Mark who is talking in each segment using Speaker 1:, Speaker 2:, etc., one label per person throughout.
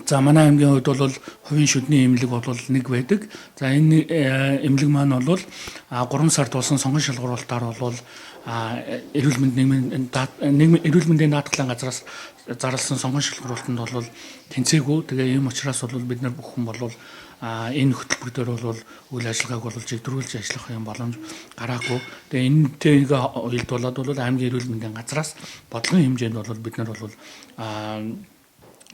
Speaker 1: За манай аймгийн хувьд бол хувийн шүдний эмнэлэг бол нэг байдаг. За энэ эмнэлэг маань бол 3 сар тулсан сонгон шалгуулалтаар бол эрүүл мэндийн даатгалын газраас зарласан сонгон шалгуулалтанд бол тэнцээгүй. Тэгээ ийм учраас бол бид нар бүх хүн бол энэ хөтөлбөр дээр бол үйл ажиллагааг бол чиглүүлж ажиллах юм боломж гараагүй. Тэгээ энэтэйг уялдуулаад бол аймгийн эрүүл мэндийн газраас бодлогын хэмжээнд бол бид нар бол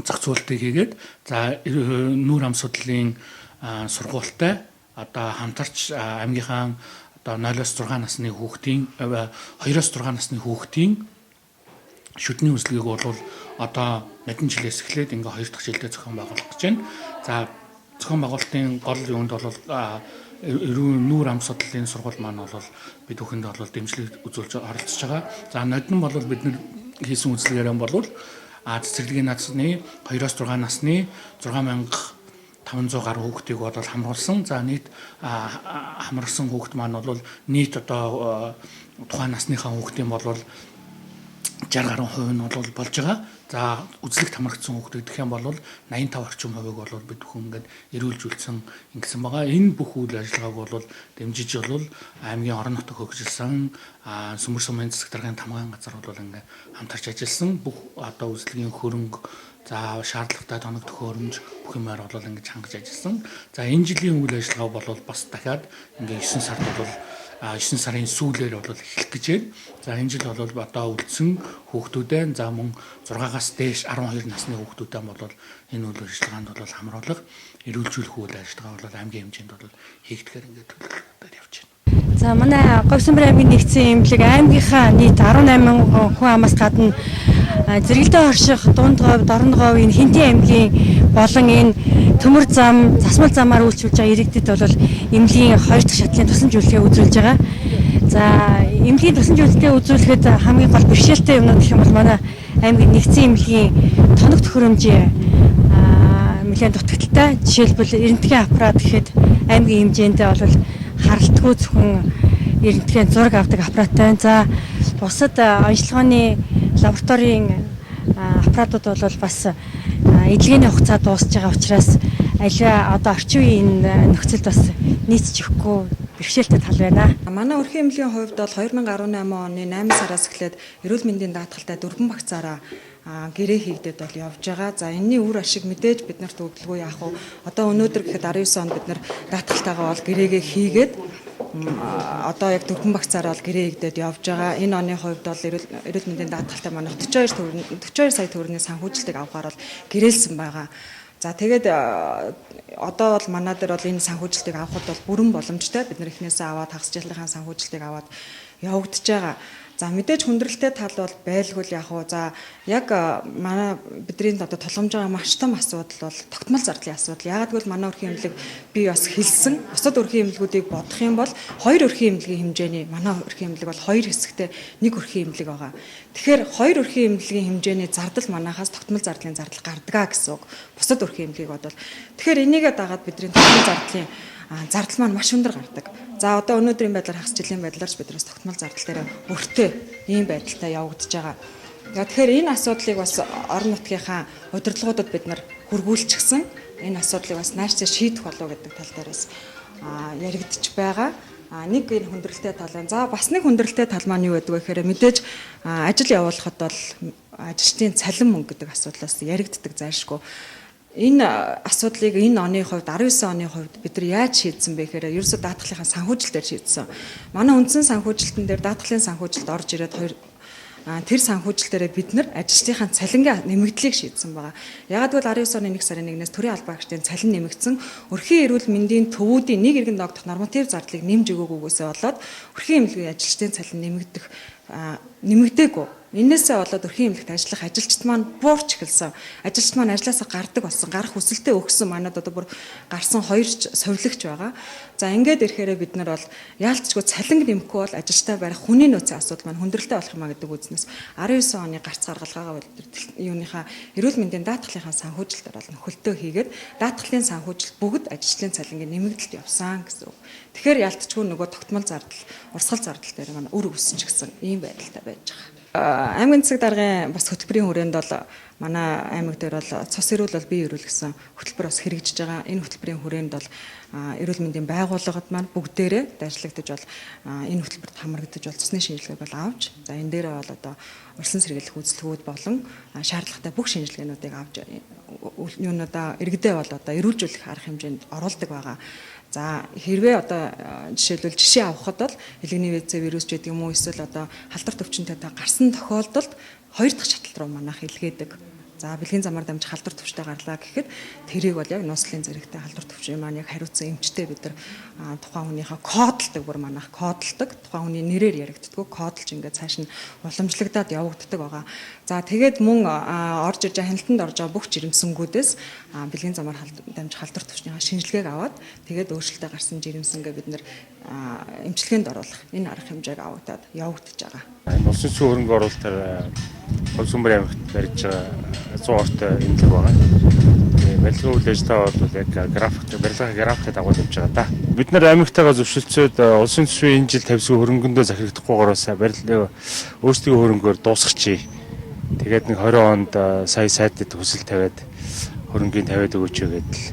Speaker 1: зах зээлтийг хийгээд за нүүр ам судлалын сургуультай одоо хамтарч аймгийнхаа одоо 0-6 насны хүүхдийн 2-6 насны хүүхдийн шүдний үзлэгийг бол одоо мэдэн жилээс эхлээд ингээ 2 дахь жилдээ зохион байгуулах гэж байна. За зохион байгуулалтын гол юунд бол нүүр ам судлалын сургууль маань бол бид бүхэнд бол дэмжлэг үзүүлж оролцож байгаа. За нодон бол бид нар хийсэн үзлэгээр бол цэцэрлэгийн насны 2-6 насны 6500 гаруй хүүхдийг бол хамруулсан. За нийт хамрсан хүүхд маань бол нийт одоо тухайн насныхаа хүүхдийн бол 60 гаруй хувь нь бол болж байгаа. За үзлэгт хамрагдсан хүүхдүүд гэх юм бол 85 орчим хувийг бол бид бүхэн ингээд эрүүлжүүлсэн ингэсэн байгаа. Энэ бүх үйл ажиллагааг бол дэмжиж бол аймгийн орон нутаг хөгжилсөн сүмэр сумын засаг даргын тамгаан газар бол ингээд хамтарч ажилласан. Бүх одоо үзлэгийн хөрөнгө за шаардлагатай тоног төхөөрөмж бүх юмар бол ингэж хангаж ажилласан. За энэ жилийн үйл ажиллагаа бол бас дахиад ингээд 9 сард бол 9 сарын сүүлээр бол эхлэх гэж байна. За энэ жил бол одоо үлдсэн хүүхдүүдээ за мөн 6-аас дээш 12 насны хүүхдүүдээ бол энэ үйл ажиллагаанд бол хамруулах, эрүүлжүүлэх үйл ажиллагаа бол аймгийн хэмжээнд бол хийгдэхээр ингээд төлөвлөлтөөр явж байна.
Speaker 2: За манай Говьсанбар аймгийн нэгдсэн эмнэлэг аймгийнхаа нийт 18 хүн амаас гадна зэрэгэлдээ орших дунд говь, дорн говийн Хинтээ аймгийн болон энэ төмөр зам, засмал замаар үйлчилж байгаа иргэдэд бол эмнэлгийн 2 дахь шатлалын тусламж үйлчилгээ үзүүлж байгаа. За эмнэлгийн тусламж үйлчилгээ үзүүлэхэд хамгийн гол бэрхшээлтэй юмнууд гэх юм бол манай аймгийн нэгдсэн эмнэлгийн тоног төхөөрөмжийн нэлээд дутагдaltaй. Жишээлбэл эрентгийн аппарат гэхэд аймгийн хэмжээндээ бол харалтгүй зөвхөн эрентгийн зураг авдаг аппараттай. За бусад онцлогооны лабораторийн аппаратууд бол бас эдлэгээний хугацаа дуусж байгаа учраас аливаа одоо орчин үеийн нөхцөлд бас нийцж өгөхгүй бэрхшээлтэй тал байна.
Speaker 3: Манай өрхийн эмнэлгийн хувьд бол 2018 оны 8 сараас эхлээд эрүүл мэндийн даатгалтай дөрвөн багцаараа гэрээ хийгдээд бол явж байгаа. За энэний үр ашиг мэдээж бид нарт өгдөлгүй яах вэ? Одоо өнөөдөр гэхэд 19 онд бид нар даатгалтайгаа бол гэрээгээ хийгээд одоо яг дөрвөн багцаараа бол гэрээ хийгдээд явж байгаа. Энэ оны хувьд бол эрүүл мэндийн даатгалтай манайх 42 сая төгрөгийн санхүүжилтийг авахаар бол гэрээлсэн байгаа. За тэгээд одоо бол манай дээр бол энэ санхүүжилтийг авахд бол бүрэн боломжтой. Бид нар эхнээсээ аваад хагас жилийнхаа санхүүжилтийг аваад явагдаж байгаа. За мэдээж хүндрэлтэй тал бол байлгүй яг уу. За яг манай бидний одоо тулгамж байгаа маш том асуудал бол тогтмол зардлын асуудал. Яагаад гэвэл манай өрхийн эмнэлэг би бас хэлсэн. Бусад өрхийн эмнэлгүүдийг бодох юм бол хоёр өрхийн эмнэлгийн хэмжээний манай өрхийн эмнэлэг бол хоёр хэсэгтэй нэг өрхийн эмнэлэг байгаа. Тэгэхээр хоёр өрхийн эмнэлгийн хэмжээний зардал манайхаас тогтмол зардлын зардал гардгаа гэсэн үг. Бусад өрхийн эмнэлгийг бодвол тэгэхээр энийгээ дагаад бидний тогтмол зардлын зардал маань маш өндөр гардаг. За одоо өнөөдрийн байдлаар хагас жилийн байдлаар ч биднээс тогтмол зардал дээр өртөө ийм байдалтай явагдаж байгаа. Тэгэхээр энэ асуудлыг бас орон нутгийнхаа удирдлагуудад бид нар хургуулчихсан. Энэ асуудлыг бас нааштай шийдэх болов гэдэг тал дээрээс яригдчих байгаа. Нэг энэ хүндрэлтэй тал байна. За бас нэг хүндрэлтэй тал маань юу гэдэг вэ гэхээр мэдээж ажил явуулахад бол ажилчдын цалин мөнгө гэдэг асуудлаас яригддаг зайлшгүй. Энэ асуудлыг энэ оны хувьд 19 оны хувьд бид нар яаж шийдсэн бэ гэхээр ерөөсөө даатгалынхаа санхүүжилтээр шийдсэн. Манай үндсэн санхүүжилтэн дээр даатгалын санхүүжилт орж ирээд тэр санхүүжилтээрээ бид нар ажилчдынхаа цалингийн нэмэгдлийг шийдсэн байгаа. Ягаад гэвэл 19 оны 1 сарын 1-ээс төрийн албан агчдын цалин нэмэгдсэн. Өрхийн эрүүл мэндийн төвүүдийн нэг иргэн ногдох норматив зардлыг нэмж өгөөгүйгээсээ болоод өрхийн эмнэлгийн ажилчдын цалин нэмэгдээгүй. Энээсээ болоод өрхийн эмнэлэгт ажиллах ажилчид маань буурч эхэлсэн. Ажилчид маань ажлаасаа гардаг болсон, гарах хүсэлтэд өгсөн манайд одоо бүр гарсан 2 совилогч байгаа. За ингээд ирэхээр бид нар бол яалтчгүй цалин нэмэхгүй бол ажилчтай барих хүний нөөцийн асуудал маань хүндрэлтэй болох юмаа гэдэг үзнээс 19 оны гарц гаргалгаагаа юуныхаа эрүүл мэндийн даатгалынхаа санхүүжилтээр бол нөхөлтөө хийгээд даатгалын санхүүжилт бүгд ажилчдын цалингийн нэмэгдэлт явсан гэсэн үг. Тэгэхээр яалтчгүй нөгөө тогтмол зардал, урсгал зардал дээр маань үр өссөн ч гэсэн ийм байдалтай байж байгаа. Аймгийн засаг даргын бас хөтөлбөрийн хүрээнд бол манай аймаг дээр бол цус эрүүл бол бие эрүүл гэсэн хөтөлбөр бас хэрэгжиж байгаа. Энэ хөтөлбөрийн хүрээнд бол эрүүл мэндийн байгууллагад маань бүгдээрээ ажиллагдаж бол энэ хөтөлбөрт хамрагдаж бол цусны шинжилгээг бол авч, за энэ дээрээ бол одоо урьдчилан сэргийлэх үйлчлэгүүд болон шаардлагатай бүх шинжилгээнүүдийг авч юунуудаа иргэдээ бол одоо эрүүлжүүлэх арга хэмжээнд оруулдаг байгаа. За хэрвээ одоо жишээлбэл жишээ авахад бол хэлгэний ВЦ вирус ч гэдэг юм уу эсвэл одоо халдвар төвчөнтэй гарсан тохиолдолд хоёр дахь шатлал руу манайх илгээдэг. За бэлгийн замаар дамжих халдвар төвчтэй гарлаа гэхэд тэрийг бол яг нууцлын зэрэгтэй халдвар төвчийн маань яг хариуцсан эмчтэй бид нар тухайн хүнийхээ кодолдог бүр манайх кодолдог. Тухайн хүний нэрээр яригддаг, кодолж ингээд цааш нь уламжлагдаад явагддаг байгаа. За тэгээд мөн орж иж хяналтанд орж байгаа бүх жирэмсэнгүүдээс бэлгийн замаар дамжих халдвар төвчнийхээ шинжилгээг аваад тэгээд өөрчлөлтөй гарсан жирэмсэнгээ бид нар эмчилгээнд оруулах энэ арга хэмжээг авагдаад явагдаж байгаа.
Speaker 4: Улсын цэвэр хөрөнгө оруулалтаар Ховсонбор аймагт барьж байгаа 100 ортой эмнэлэг байгаа. Барилгын үйл ажиллагаа бол яг барилгын графикт дагуу явж байгаа да. Бид нар аймагтайгаа зөвшөлдсөд улсын цэврийн энэ жил тавьсан хөрөнгөндөө захирагдахгүйгаараас барилгын өөрсдийн хөрөнгөөр дуусгачихъя. Тэгээд нэг 20 онд сая сайдад хүсэл тавиад хөрөнгийн тавиад өгөөч гэдэл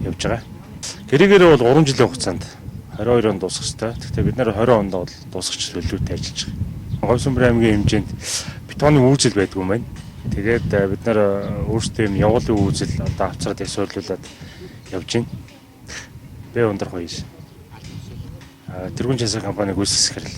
Speaker 4: явж байгаа. Гэрээгээр бол 3 жилийн хугацаанд 22 онд дуусгах ёстой. Гэхдээ бид нар 20 онд бол дуусгах төлөвлөлтөй ажиллаж байгаа. Ховсонбор аймгийн хэмжээнд бетоны үйлчил байдгүй юм байна. Тэгээд бид нар өөрсдөө юм явуулын үйлчил одоо авцраад ясварлуулад явж байна. Бэ өндөр хоёш. Тэргүүн часаа компаниг үүсгэх хэрэг.